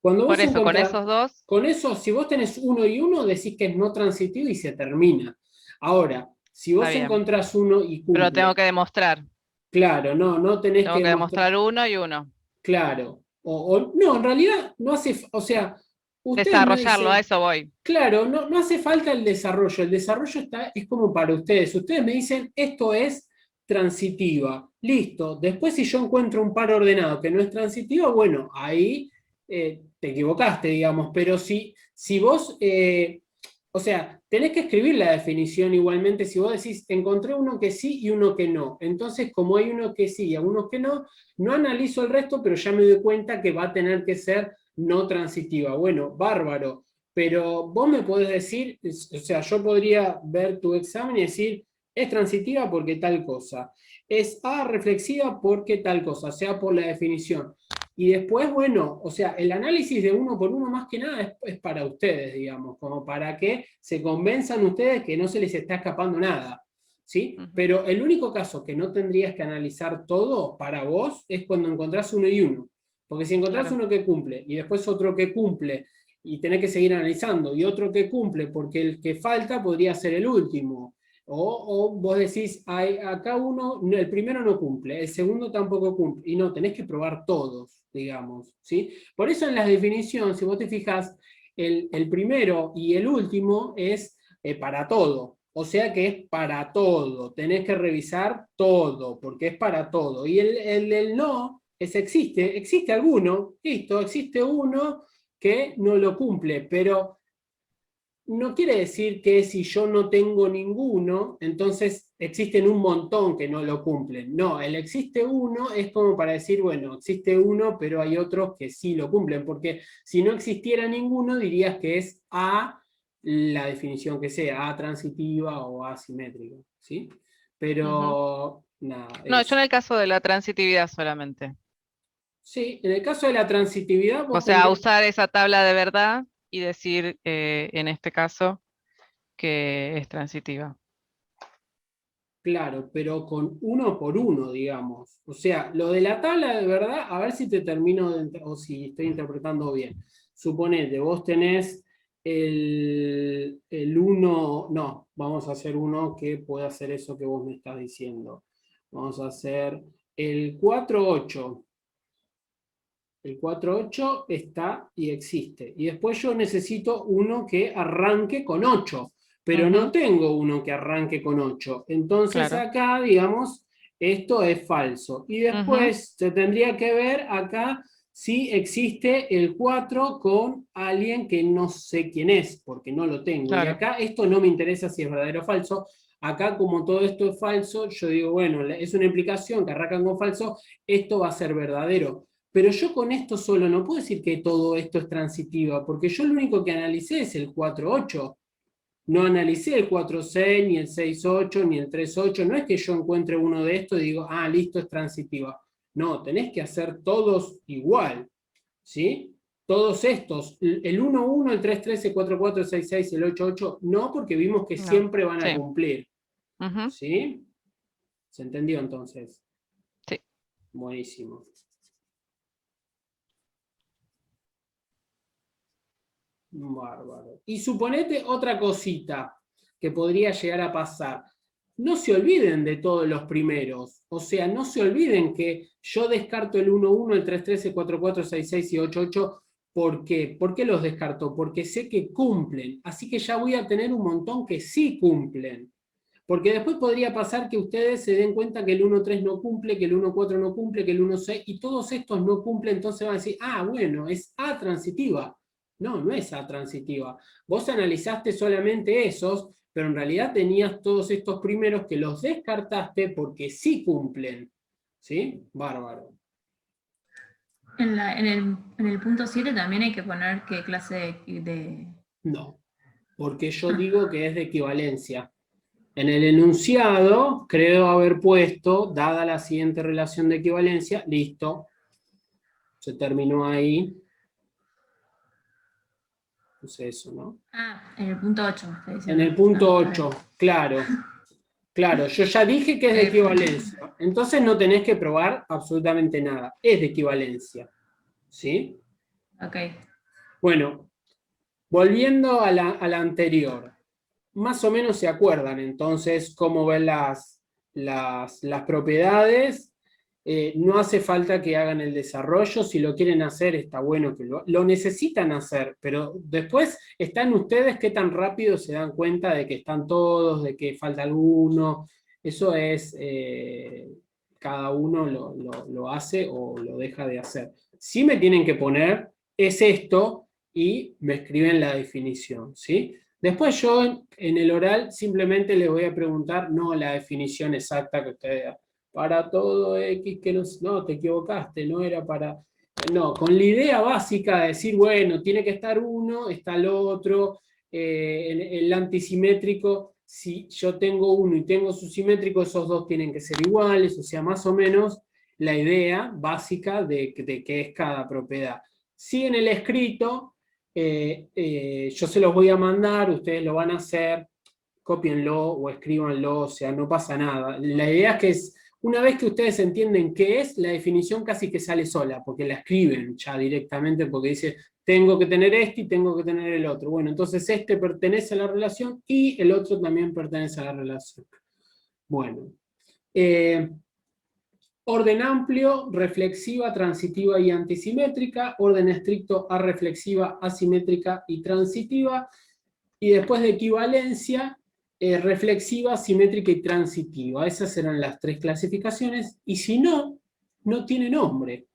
Cuando Por vos eso, con encontrás, esos dos, con eso, si vos tenés uno y uno, decís que es no transitivo y se termina. Ahora, si está vos bien, encontrás uno y pero cumple, claro, no tenés tengo que que demostrar, demostrar uno y uno. claro, No, en realidad no hace, o sea, ustedes me Desarrollarlo, dicen, a eso voy. claro, no hace falta el desarrollo es como para ustedes. Ustedes me dicen, esto es transitiva, listo. Después si yo encuentro un par ordenado que no es transitiva, bueno, ahí te equivocaste, digamos, pero si vos, o sea, tenés que escribir la definición igualmente, si vos decís, encontré uno que sí y uno que no, entonces como hay uno que sí y algunos que no, no analizo el resto, pero ya me doy cuenta que va a tener que ser no transitiva. Bueno, bárbaro. Pero vos me podés decir, o sea, yo podría ver tu examen y decir, es transitiva porque tal cosa, es reflexiva porque tal cosa, o sea, por la definición. Y después, bueno, o sea, el análisis de uno por uno más que nada es para ustedes, digamos, como para que se convenzan ustedes que no se les está escapando nada, ¿sí? Pero el único caso que no tendrías que analizar todo para vos es cuando encontrás uno y uno. Porque si encontrás Claro. uno que cumple y después otro que cumple y tenés que seguir analizando, y otro que cumple, porque el que falta podría ser el último. O vos decís, acá uno, el primero no cumple, el segundo tampoco cumple, y no, tenés que probar todos, digamos, ¿sí? Por eso en la definición, si vos te fijas, el primero y el último es para todo, o sea que es para todo, tenés que revisar todo, porque es para todo. Y el no, existe alguno, listo, existe uno que no lo cumple, pero no quiere decir que si yo no tengo ninguno, entonces existen un montón que no lo cumplen. No, el existe uno es como para decir, bueno, existe uno, pero hay otros que sí lo cumplen, porque si no existiera ninguno, dirías que es A la definición que sea, A transitiva o asimétrica, ¿sí? Pero, nada, No, yo eso. en el caso de la transitividad solamente. Sí, en el caso de la transitividad, O vos sea, tendrías. usar esa tabla de verdad y decir, en este caso, que es transitiva. Claro, pero con uno por uno, digamos. O sea, lo de la tabla de verdad, a ver si te termino o si estoy interpretando bien. Suponete, vos tenés el uno, no, vamos a hacer uno que pueda hacer eso que vos me estás diciendo. Vamos a hacer el 4-8. El 4-8 está y existe. Y después yo necesito uno que arranque con 8, pero no Ujú, tengo uno que arranque con 8. Entonces claro. acá, digamos, esto es falso. Y Ujú, después se tendría que ver acá si existe el 4 con alguien que no sé quién es, porque no lo tengo. Y claro. acá esto no me interesa si es verdadero o falso. Acá, como todo esto es falso, yo digo, bueno, es una implicación que arrancan con falso, esto va a ser verdadero. Pero yo con esto solo no puedo decir que todo esto es transitiva, porque yo lo único que analicé es el 4-8. No analicé el 4-6, ni el 6-8, ni el 3-8. No es que yo encuentre uno de estos y digo, listo, es transitiva. No, tenés que hacer todos igual, ¿sí? Todos estos, el 1-1, el 3-3, el 4-4, el 6-6, el 8-8, no, porque vimos que No. siempre van a Sí. cumplir, Ujú, ¿sí? ¿Se entendió entonces? sí. Buenísimo. Bárbaro. Y suponete otra cosita que podría llegar a pasar. No se olviden de todos los primeros. O sea, no se olviden que yo descarto el 1-1, el 3-3, el 4-4, 6-6 y 8-8. ¿Por qué? ¿Por qué los descarto? Porque sé que cumplen. Así que ya voy a tener un montón que sí cumplen. Porque después podría pasar que ustedes se den cuenta que el 1-3 no cumple, que el 1-4 no cumple, que el 1-6, y todos estos no cumplen, entonces van a decir, bueno, es A transitiva. No, no es A transitiva. Vos analizaste solamente esos, pero en realidad tenías todos estos primeros que los descartaste porque sí cumplen. ¿Sí? Bárbaro. En el punto 7 también hay que poner qué clase No, porque yo digo que es de equivalencia. En el enunciado creo haber puesto, dada la siguiente relación de equivalencia, listo, se terminó ahí. Pues eso, ¿no? En el punto 8 me está En diciendo. el punto Está bien. 8, claro, claro, yo ya dije que es de Eh, equivalencia, entonces no tenés que probar absolutamente nada, es de equivalencia, ¿sí? ok. Bueno, volviendo a la anterior, más o menos se acuerdan entonces cómo ven las propiedades no hace falta que hagan el desarrollo, si lo quieren hacer está bueno que lo necesitan hacer, pero después están ustedes qué tan rápido se dan cuenta de que están todos, de que falta alguno, eso es, cada uno lo hace o lo deja de hacer. Sí me tienen que poner, es esto, y me escriben la definición, ¿sí? Después yo en el oral simplemente les voy a preguntar, no la definición exacta que ustedes, para todo X, que no, te equivocaste, no era para... No, con la idea básica de decir, bueno, tiene que estar uno, está el otro, el antisimétrico, si yo tengo uno y tengo su simétrico, esos dos tienen que ser iguales, o sea, más o menos la idea básica de qué es cada propiedad. Si en el escrito, yo se los voy a mandar, ustedes lo van a hacer, cópienlo o escríbanlo, o sea, no pasa nada. La idea es que una vez que ustedes entienden qué es, la definición casi que sale sola, porque la escriben ya directamente, porque dice, tengo que tener este y tengo que tener el otro. Bueno, entonces este pertenece a la relación y el otro también pertenece a la relación. Bueno. Orden amplio, reflexiva, transitiva y antisimétrica. Orden estricto, arreflexiva, asimétrica y transitiva. Y después de equivalencia, reflexiva, simétrica y transitiva. Esas eran las tres clasificaciones. Y si no, no tiene nombre.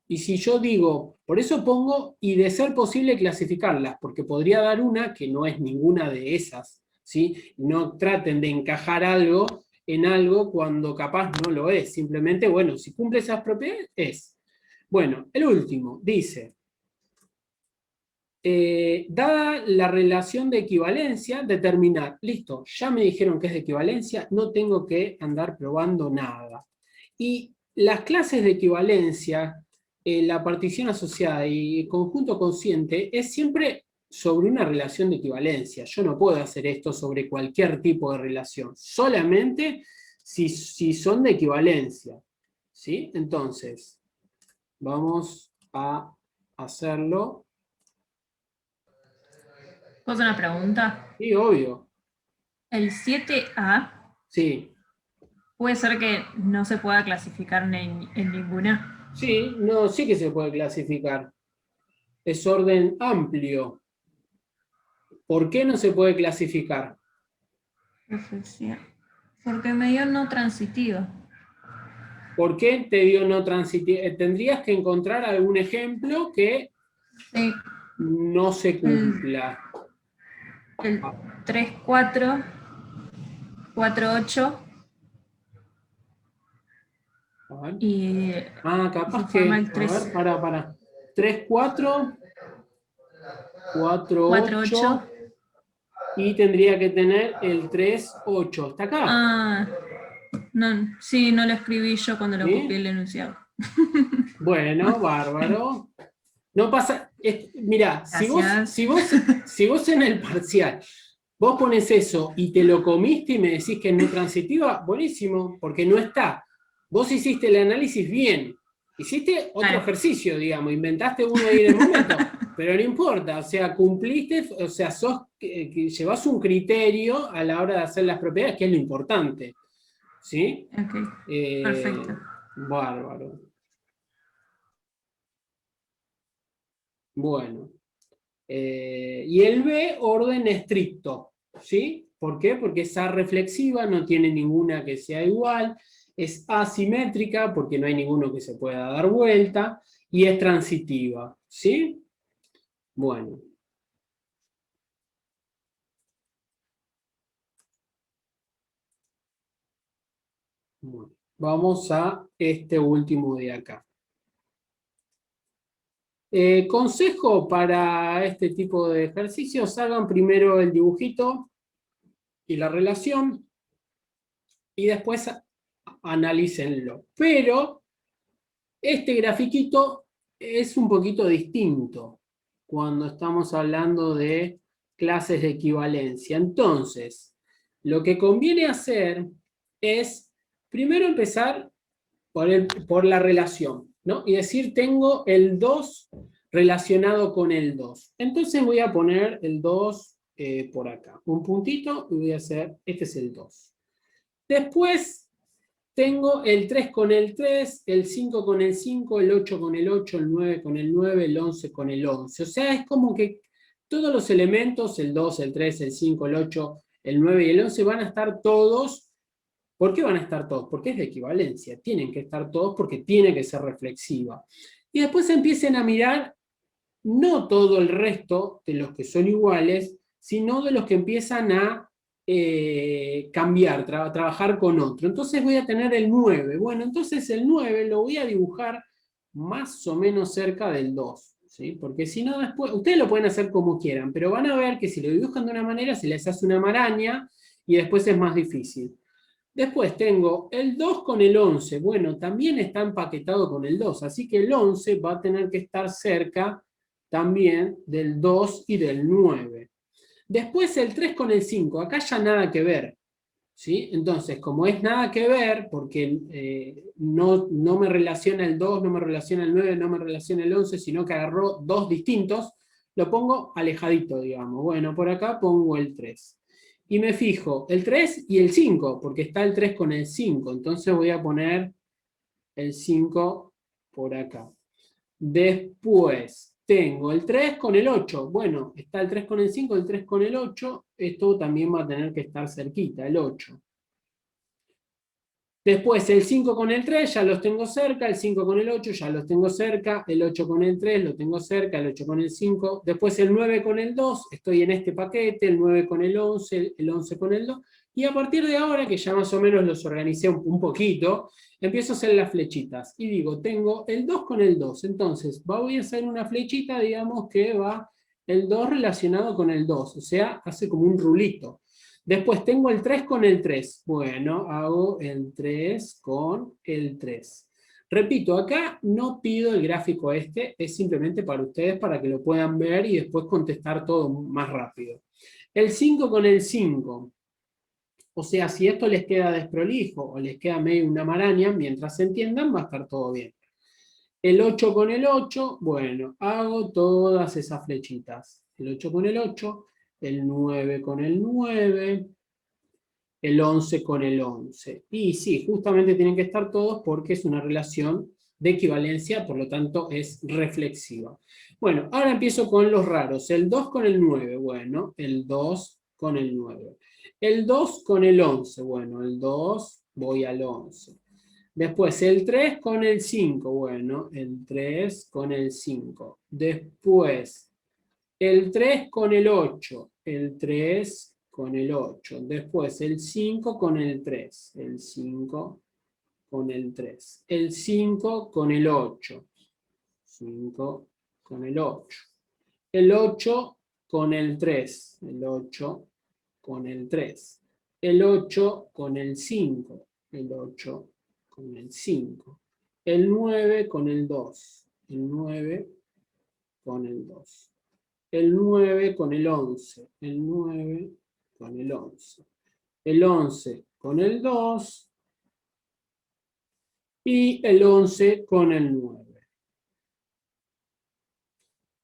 Y si yo digo, por eso pongo, y de ser posible clasificarlas, porque podría dar una que no es ninguna de esas, ¿sí? No traten de encajar algo en algo cuando capaz no lo es. Simplemente, bueno, si cumple esas propiedades, es. Bueno, el último, dice, dada la relación de equivalencia, determinar, listo, ya me dijeron que es de equivalencia, no tengo que andar probando nada. Y las clases de equivalencia, la partición asociada y conjunto consciente, es siempre sobre una relación de equivalencia. Yo no puedo hacer esto sobre cualquier tipo de relación, solamente si son de equivalencia. ¿Sí? Entonces, vamos a hacerlo. ¿Puedo hacer una pregunta? Sí, obvio. El 7A Sí. puede ser que no se pueda clasificar en ninguna. Sí, no, sí que se puede clasificar. Es orden amplio. ¿Por qué no se puede clasificar? Reflexión. Porque me dio no transitivo. ¿Por qué te dio no transitivo? Tendrías que encontrar algún ejemplo que Sí, no se cumpla. el 3-4, 4-8 A ver. y Capaz se que, forma el a 3, ver, para. 3, 4, 4, 8, 4-8. y tendría que tener el 3, 8. ¿Está acá? Ah, no, sí, no lo escribí yo cuando lo ¿Sí? copié el enunciado. Bueno, bárbaro. No pasa, mirá, si Gracias. vos en el parcial, vos pones eso y te lo comiste y me decís que es no transitiva, buenísimo, porque no está. Vos hiciste el análisis bien, hiciste otro Claro. ejercicio, digamos, inventaste uno ahí en el momento, pero no importa, o sea, cumpliste, o sea, que llevas un criterio a la hora de hacer las propiedades, que es lo importante. ¿Sí? Ok, perfecto. Bárbaro. Bueno. Y el B, orden estricto. ¿Sí? ¿Por qué? Porque es arreflexiva, no tiene ninguna que sea igual, es asimétrica, porque no hay ninguno que se pueda dar vuelta, y es transitiva. ¿Sí? Bueno. Bueno, vamos a este último de acá. Consejo para este tipo de ejercicios: hagan primero el dibujito y la relación, y después analícenlo. Pero este grafiquito es un poquito distinto cuando estamos hablando de clases de equivalencia. Entonces, lo que conviene hacer es primero empezar por la relación, ¿no? Y decir, tengo el 2 relacionado con el 2. Entonces voy a poner el 2 por acá. Un puntito y voy a hacer, este es el 2. Después tengo el 3 con el 3, el 5 con el 5, el 8 con el 8, el 9 con el 9, el 11 con el 11. O sea, es como que todos los elementos, el 2, el 3, el 5, el 8, el 9 y el 11, van a estar todos. ¿Por qué van a estar todos? Porque es de equivalencia. Tienen que estar todos porque tiene que ser reflexiva. Y después empiecen a mirar no todo el resto de los que son iguales, sino de los que empiezan a cambiar, trabajar con otro. Entonces voy a tener el 9. Bueno, entonces el 9 lo voy a dibujar más o menos cerca del 2. ¿Sí? Porque si no después, ustedes lo pueden hacer como quieran, pero van a ver que si lo dibujan de una manera se les hace una maraña y después es más difícil. Después tengo el 2 con el 11. Bueno, también está empaquetado con el 2, así que el 11 va a tener que estar cerca también del 2 y del 9. Después el 3 con el 5, acá ya nada que ver. ¿Sí? Entonces, como es nada que ver, porque no me relaciona el 2, no me relaciona el 9, no me relaciona el 11, sino que agarró dos distintos, lo pongo alejadito, digamos. Bueno, por acá pongo el 3. Y me fijo el 3 y el 5, porque está el 3 con el 5. Entonces voy a poner el 5 por acá. Después tengo el 3 con el 8. Bueno, está el 3 con el 5, el 3 con el 8. Esto también va a tener que estar cerquita, el 8. Después el 5 con el 3 ya los tengo cerca, el 5 con el 8 ya los tengo cerca, el 8 con el 3 lo tengo cerca, el 8 con el 5. Después el 9 con el 2, estoy en este paquete, el 9 con el 11, el 11 con el 2. Y a partir de ahora, que ya más o menos los organicé un poquito, empiezo a hacer las flechitas. Y digo, tengo el 2 con el 2. Entonces, voy a hacer una flechita, digamos, que va el 2 relacionado con el 2. O sea, hace como un rulito. Después tengo el 3 con el 3. Bueno, hago el 3 con el 3. Repito, acá no pido el gráfico este, es simplemente para ustedes, para que lo puedan ver y después contestar todo más rápido. El 5 con el 5. O sea, si esto les queda desprolijo o les queda medio una maraña, mientras se entiendan va a estar todo bien. El 8 con el 8, bueno, hago todas esas flechitas. El 8 con el 8, el 9 con el 9, el 11 con el 11. Y sí, justamente tienen que estar todos porque es una relación de equivalencia, por lo tanto es reflexiva. Bueno, ahora empiezo con los raros. El 2 con el 9, bueno, el 2 con el 9. El 2 con el 11, bueno, el 2 voy al 11. Después el 3 con el 5, bueno, el 3 con el 5. Después el 3 con el 8, el 3 con el 8. Después el 5 con el 3, el 5 con el 3. El 5 con el 8, 5 con el 8. El 8 con el 3, el 8 con el 3. El 8 con el 5, el 8 con el 5. El 9 con el 2, el 9 con el 2. El 9 con el 11, el 9 con el 11. El 11 con el 2 y el 11 con el 9.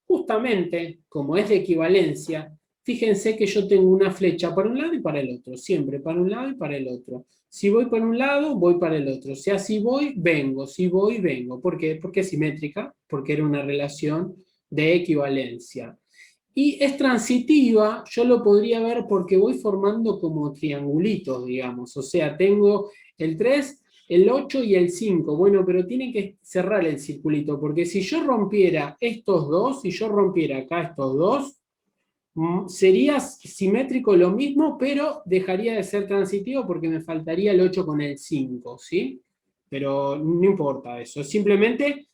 Justamente, como es de equivalencia, fíjense que yo tengo una flecha para un lado y para el otro, siempre para un lado y para el otro. Si voy para un lado, voy para el otro. O sea, si voy, vengo, si voy, vengo. ¿Por qué? Porque es simétrica, porque era una relación de equivalencia. Y es transitiva, yo lo podría ver porque voy formando como triangulitos, digamos. O sea, tengo el 3, el 8 y el 5. Bueno, pero tiene que cerrar el circulito, porque si yo rompiera estos dos, si yo rompiera acá estos dos, sería simétrico lo mismo, pero dejaría de ser transitivo porque me faltaría el 8 con el 5, ¿sí? Pero no importa eso, simplemente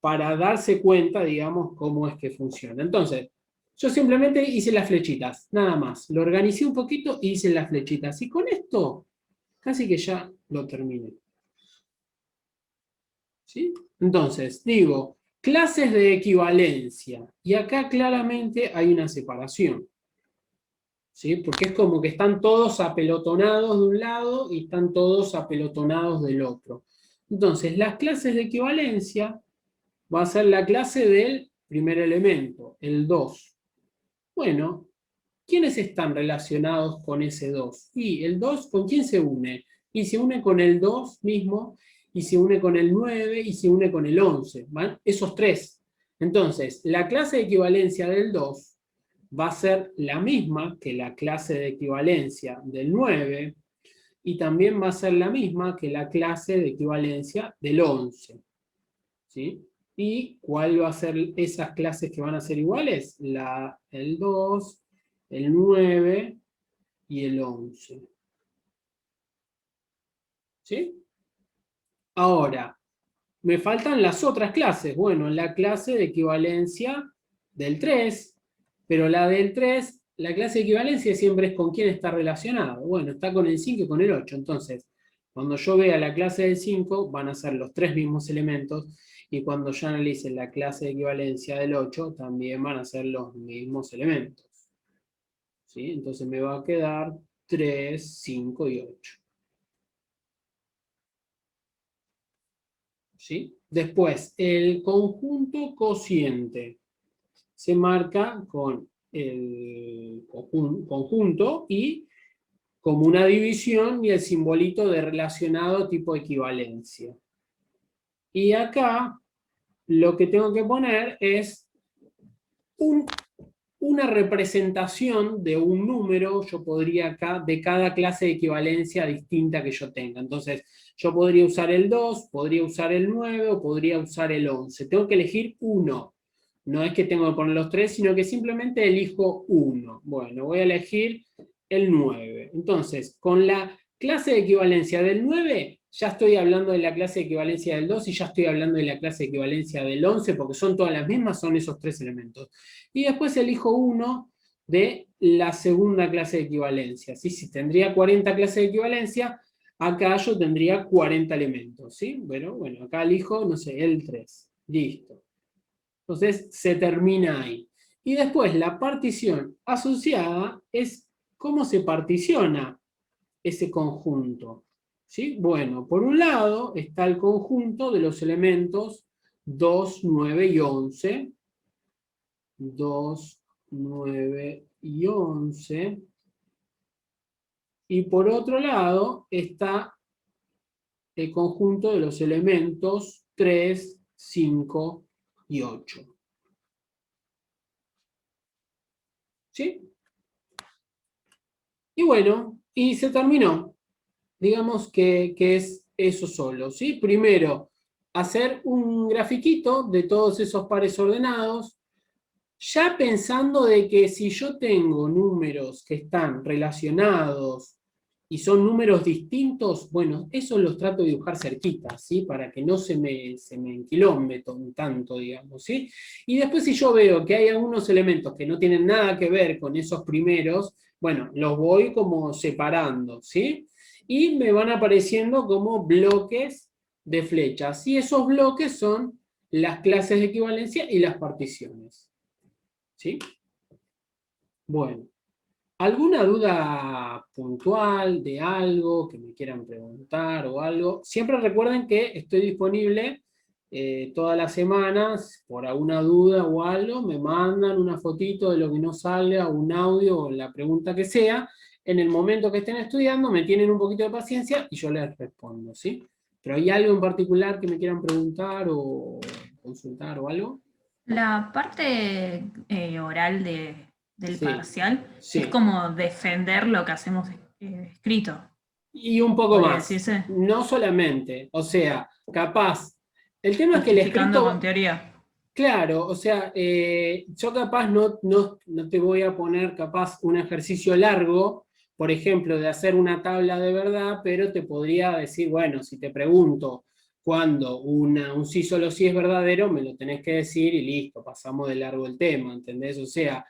para darse cuenta, digamos, cómo es que funciona. Entonces, yo simplemente hice las flechitas, nada más. Lo organicé un poquito y hice las flechitas. Y con esto, casi que ya lo terminé. ¿Sí? Entonces, digo, clases de equivalencia. Y acá claramente hay una separación. ¿Sí? Porque es como que están todos apelotonados de un lado y están todos apelotonados del otro. Entonces, las clases de equivalencia va a ser la clase del primer elemento, el 2. Bueno, ¿quiénes están relacionados con ese 2? Y el 2, ¿con quién se une? y se une con el 2 mismo, y se une con el 9, y se une con el 11, ¿vale? Esos tres. Entonces, la clase de equivalencia del 2 va a ser la misma que la clase de equivalencia del 9, y también va a ser la misma que la clase de equivalencia del 11. ¿Sí? ¿Y cuál va a ser esas clases que van a ser iguales? El 2, el 9 y el 11. ¿Sí? Ahora, me faltan las otras clases. Bueno, la clase de equivalencia del 3, pero la del 3, la clase de equivalencia siempre es con quién está relacionado. Bueno, está con el 5 y con el 8. Entonces, cuando yo vea la clase del 5, van a ser los tres mismos elementos, y cuando yo analice la clase de equivalencia del 8, también van a ser los mismos elementos. ¿Sí? Entonces me va a quedar 3, 5 y 8. ¿Sí? Después, el conjunto cociente se marca con el conjunto y como una división y el simbolito de relacionado tipo equivalencia. Y acá lo que tengo que poner es una representación de un número, yo podría acá, de cada clase de equivalencia distinta que yo tenga. Entonces, yo podría usar el 2, podría usar el 9 o podría usar el 11. Tengo que elegir uno. No es que tengo que poner los tres, sino que simplemente elijo uno. Bueno, voy a elegir el 9. Entonces, con la clase de equivalencia del 9, ya estoy hablando de la clase de equivalencia del 2 y ya estoy hablando de la clase de equivalencia del 11, porque son todas las mismas, son esos tres elementos. Y después elijo uno de la segunda clase de equivalencia. ¿Sí? Si tendría 40 clases de equivalencia, acá yo tendría 40 elementos. ¿Sí? Bueno, acá elijo, no sé, el 3. Listo. Entonces se termina ahí. Y después la partición asociada es cómo se particiona ese conjunto. ¿Sí? Bueno, por un lado está el conjunto de los elementos 2, 9 y 11. 2, 9 y 11. Y por otro lado está el conjunto de los elementos 3, 5 y 8. ¿Sí? Y bueno, y se terminó. Digamos que es eso solo, ¿sí? Primero, hacer un grafiquito de todos esos pares ordenados, ya pensando de que si yo tengo números que están relacionados y son números distintos, bueno, eso los trato de dibujar cerquita, ¿sí? Para que no se me enquilombe tanto, digamos, ¿sí? Y después si yo veo que hay algunos elementos que no tienen nada que ver con esos primeros, bueno, los voy como separando, ¿sí? Y me van apareciendo como bloques de flechas. Y esos bloques son las clases de equivalencia y las particiones. ¿Sí? Bueno, ¿alguna duda puntual de algo que me quieran preguntar o algo? Siempre recuerden que estoy disponible todas las semanas, por alguna duda o algo, me mandan una fotito de lo que no salga, un audio o la pregunta que sea. En el momento que estén estudiando, me tienen un poquito de paciencia y yo les respondo, ¿sí? ¿Pero hay algo en particular que me quieran preguntar o consultar o algo? La parte oral del Sí, parcial sí. es como defender lo que hacemos escrito. Y un poco ¿Podría más. decirse? No solamente, o sea, capaz. El tema es que el Justificando con escrito, teoría. claro, o sea, yo capaz no te voy a poner capaz un ejercicio largo, por ejemplo, de hacer una tabla de verdad, pero te podría decir, bueno, si te pregunto cuándo un sí solo sí es verdadero, me lo tenés que decir y listo, pasamos de largo el tema, ¿entendés? O sea,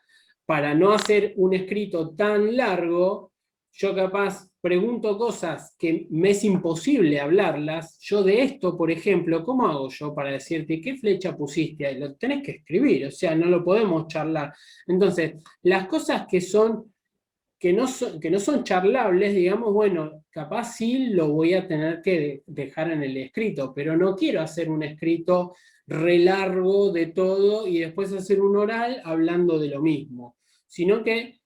para no hacer un escrito tan largo, yo capaz pregunto cosas que me es imposible hablarlas. Yo de esto, por ejemplo, ¿cómo hago yo para decirte qué flecha pusiste ahí? Lo tenés que escribir, o sea, no lo podemos charlar. Entonces, las cosas que no son charlables, digamos, bueno, capaz sí lo voy a tener que dejar en el escrito, pero no quiero hacer un escrito re largo de todo y después hacer un oral hablando de lo mismo, sino que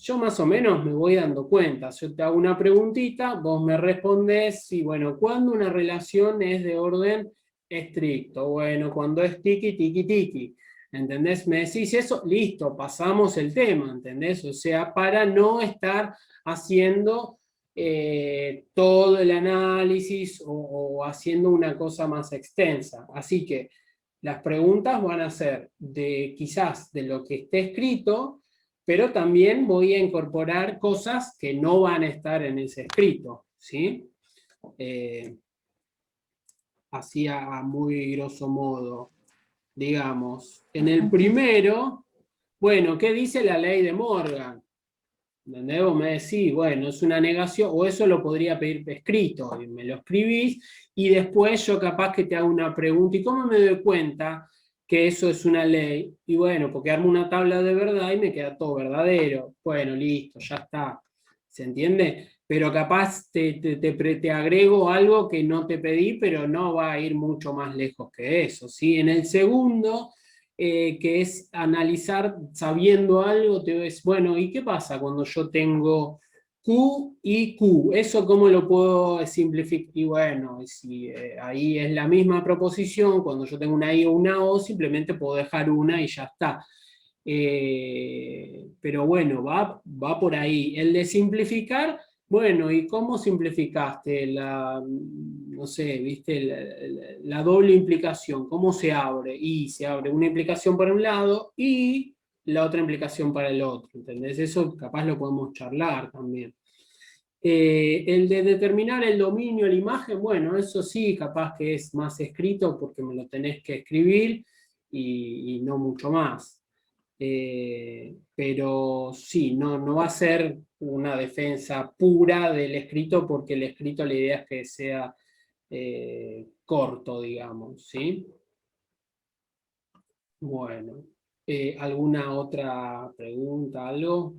yo más o menos me voy dando cuenta. Yo te hago una preguntita, vos me respondés, y bueno, ¿cuándo una relación es de orden estricto? Bueno, cuando es tiki, tiki, tiki. ¿Entendés? Me decís eso, listo, pasamos el tema, ¿entendés? O sea, para no estar haciendo todo el análisis o haciendo una cosa más extensa. Así que las preguntas van a ser quizás de lo que esté escrito, pero también voy a incorporar cosas que no van a estar en ese escrito, ¿sí? Así a muy grosso modo, digamos. En el primero, bueno, ¿qué dice la ley de Morgan? ¿Entendés? Vos me decís, bueno, es una negación, o eso lo podría pedir escrito, y me lo escribís, y después yo capaz que te hago una pregunta, ¿y cómo me doy cuenta que eso es una ley? Y bueno, porque armo una tabla de verdad y me queda todo verdadero. Bueno, listo, ya está. ¿Se entiende? Pero capaz te agrego algo que no te pedí, pero no va a ir mucho más lejos que eso, ¿sí? En el segundo, que es analizar sabiendo algo, te ves, bueno, ¿y qué pasa cuando yo tengo Q y Q? ¿Eso cómo lo puedo simplificar? Y bueno, si ahí es la misma proposición, cuando yo tengo una I o una O, simplemente puedo dejar una y ya está. Pero bueno, va por ahí. El de simplificar, bueno, ¿y cómo simplificaste no sé, viste, la doble implicación? ¿Cómo se abre? Y se abre una implicación para un lado y la otra implicación para el otro, ¿entendés? Eso capaz lo podemos charlar también. El de determinar el dominio, la imagen, bueno, eso sí, capaz que es más escrito porque me lo tenés que escribir y no mucho más. Pero sí, no va a ser una defensa pura del escrito, porque el escrito la idea es que sea corto, digamos, ¿sí? Bueno, ¿alguna otra pregunta, algo?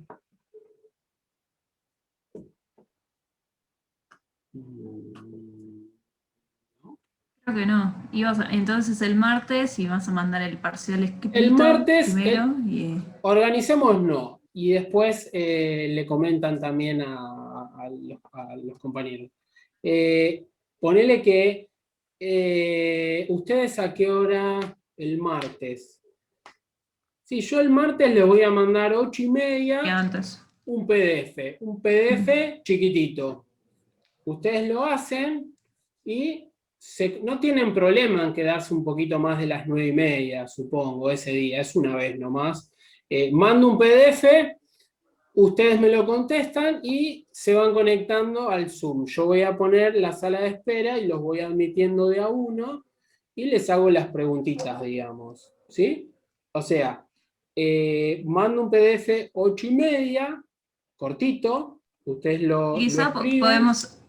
Creo que no. Entonces el martes y vas a mandar el parcial El escrito martes, primero y organicémonos y después le comentan también a los compañeros. Ponele que ustedes a qué hora el martes. Sí, yo el martes les voy a mandar 8:30 antes. un PDF chiquitito. Ustedes lo hacen y no tienen problema en quedarse un poquito más de las 9:30, supongo, ese día, es una vez nomás. Mando un PDF, ustedes me lo contestan y se van conectando al Zoom. Yo voy a poner la sala de espera y los voy admitiendo de a uno y les hago las preguntitas, digamos, ¿sí? O sea, mando un PDF 8:30, cortito, ustedes lo Quizá escriben. podemos,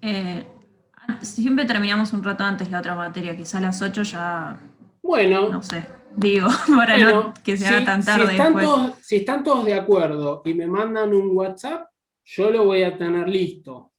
siempre terminamos un rato antes la otra materia, quizá a las 8 ya, no Bueno, sé, digo, para no bueno, que se haga tan tarde después. si están todos de acuerdo y me mandan un WhatsApp, yo lo voy a tener listo,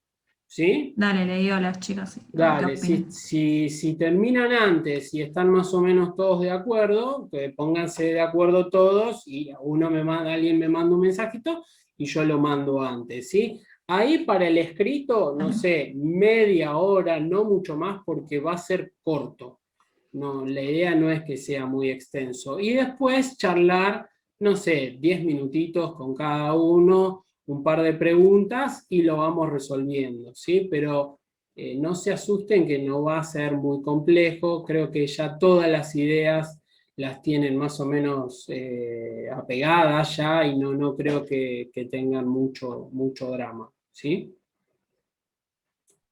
¿sí? Dale, le digo a las chicas a ver qué Dale, opinan. si terminan antes y están más o menos todos de acuerdo, que pónganse de acuerdo todos y alguien me manda un mensajito y yo lo mando antes, ¿sí? Ahí para el escrito, no sé, media hora, no mucho más, porque va a ser corto. No, la idea no es que sea muy extenso. Y después charlar, no sé, 10 minutitos con cada uno, un par de preguntas y lo vamos resolviendo, ¿sí? Pero no se asusten que no va a ser muy complejo. Creo que ya todas las ideas las tienen más o menos apegadas ya y no creo que tengan mucho drama, ¿sí?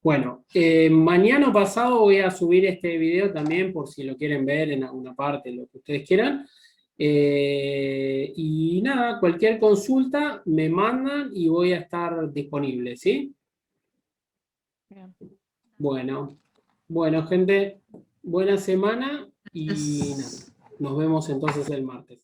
Bueno, mañana o pasado voy a subir este video también por si lo quieren ver en alguna parte, lo que ustedes quieran. Y nada, cualquier consulta me mandan y voy a estar disponible, ¿sí? Bien. Bueno, gente, buena semana y nada, Es- nos vemos entonces el martes.